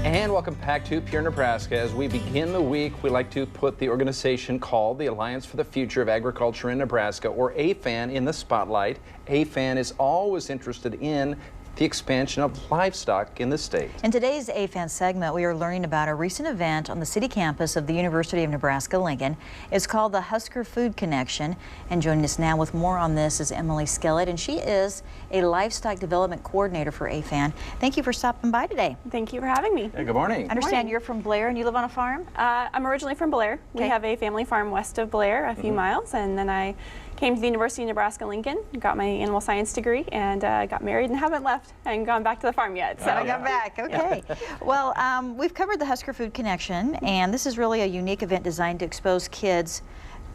And welcome back to Pure Nebraska. As we begin the week, we like to put the organization called the Alliance for the Future of Agriculture in Nebraska, or AFAN, in the spotlight. AFAN is always interested in the expansion of livestock in the state. In today's AFAN segment, we are learning about a recent event on the city campus of the University of Nebraska-Lincoln. It's called the Husker Food Connection. And joining us now with more on this is Emily Skellett, and she is a livestock development coordinator for AFAN. Thank you for stopping by today. Thank you for having me. Hey, good morning. I understand you're from Blair and you live on a farm? I'm originally from Blair. Okay. We have a family farm west of Blair, a few miles, and then I came to the University of Nebraska-Lincoln, got my animal science degree, and got married and haven't left and gone back to the farm yet. So I got back. Okay. Well, we've covered the Husker Food Connection, and this is really a unique event designed to expose kids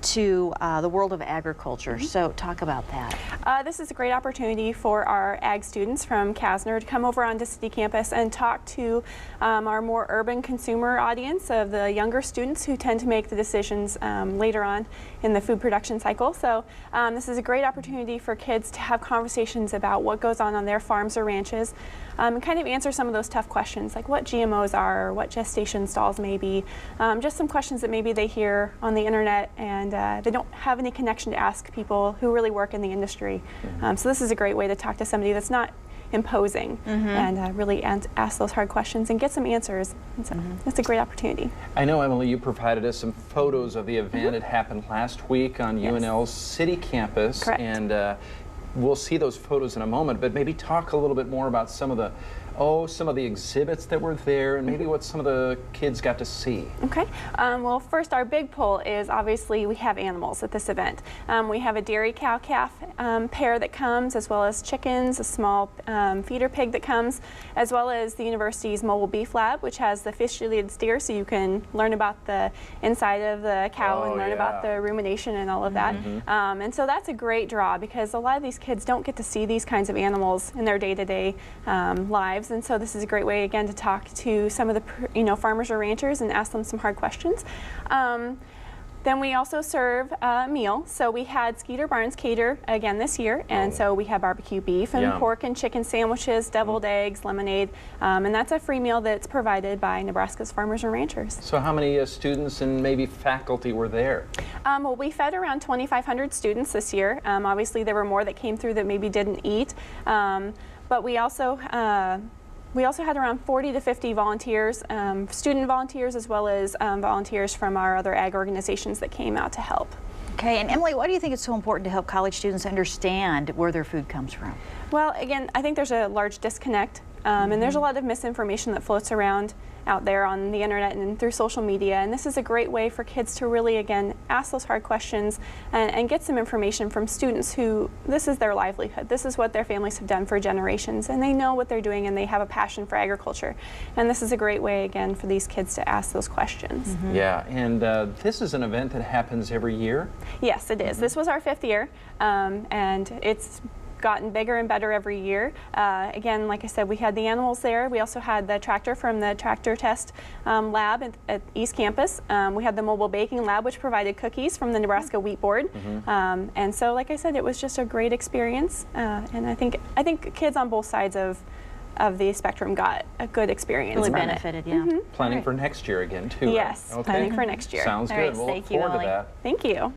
to the world of agriculture. So talk about that. This is a great opportunity for our ag students from Kasner to come over onto city campus and talk to our more urban consumer audience of the younger students who tend to make the decisions later on in the food production cycle. So this is a great opportunity for kids to have conversations about what goes on their farms or ranches, and kind of answer some of those tough questions, like what GMOs are, or what gestation stalls may be, just some questions that maybe they hear on the internet and they don't have any connection to ask people who really work in the industry. So this is a great way to talk to somebody that's not imposing and really ask those hard questions and get some answers. And so that's a great opportunity. I know, Emily, you provided us some photos of the event. It happened last week on UNL's city campus. Correct. And we'll see those photos in a moment, but maybe talk a little bit more about some of the exhibits that were there and maybe what some of the kids got to see. Okay. Well, first, our big pull is obviously we have animals at this event. We have a dairy cow-calf pair that comes, as well as chickens, a small feeder pig that comes, as well as the university's mobile beef lab, which has the fish-related steer, so you can learn about the inside of the cow and learn about the rumination and all of that. And so that's a great draw because a lot of these kids don't get to see these kinds of animals in their day-to-day lives. And so this is a great way, again, to talk to some of the farmers or ranchers and ask them some hard questions. Then we also serve a meal. So we had Skeeter Barnes cater again this year, and so we have barbecue beef and pork and chicken sandwiches, deviled eggs, lemonade, and that's a free meal that's provided by Nebraska's farmers and ranchers. So how many students and maybe faculty were there? Well, we fed around 2,500 students this year. Obviously, there were more that came through that maybe didn't eat, but we also had around 40 to 50 volunteers, student volunteers, as well as volunteers from our other ag organizations that came out to help. Okay, and Emily, why do you think it's so important to help college students understand where their food comes from? Well, again, I think there's a large disconnect, and there's a lot of misinformation that floats around out there on the internet and through social media, and this is a great way for kids to really, again, ask those hard questions and get some information from students who, this is their livelihood, this is what their families have done for generations, and they know what they're doing and they have a passion for agriculture. And this is a great way, again, for these kids to ask those questions. Yeah, and this is an event that happens every year? Yes, it is. This was our 5th year, and it's gotten bigger and better every year. Again, like I said, we had the animals there. We also had the tractor from the tractor test lab at East Campus. We had the mobile baking lab, which provided cookies from the Nebraska Wheat Board. And so, like I said, it was just a great experience. And I think kids on both sides of the spectrum got a good experience. Really benefited, yeah. Planning for next year again, too. Yes, right? planning for next year. Sounds good. All right, we'll thank look you, forward to Emily. that. Thank you.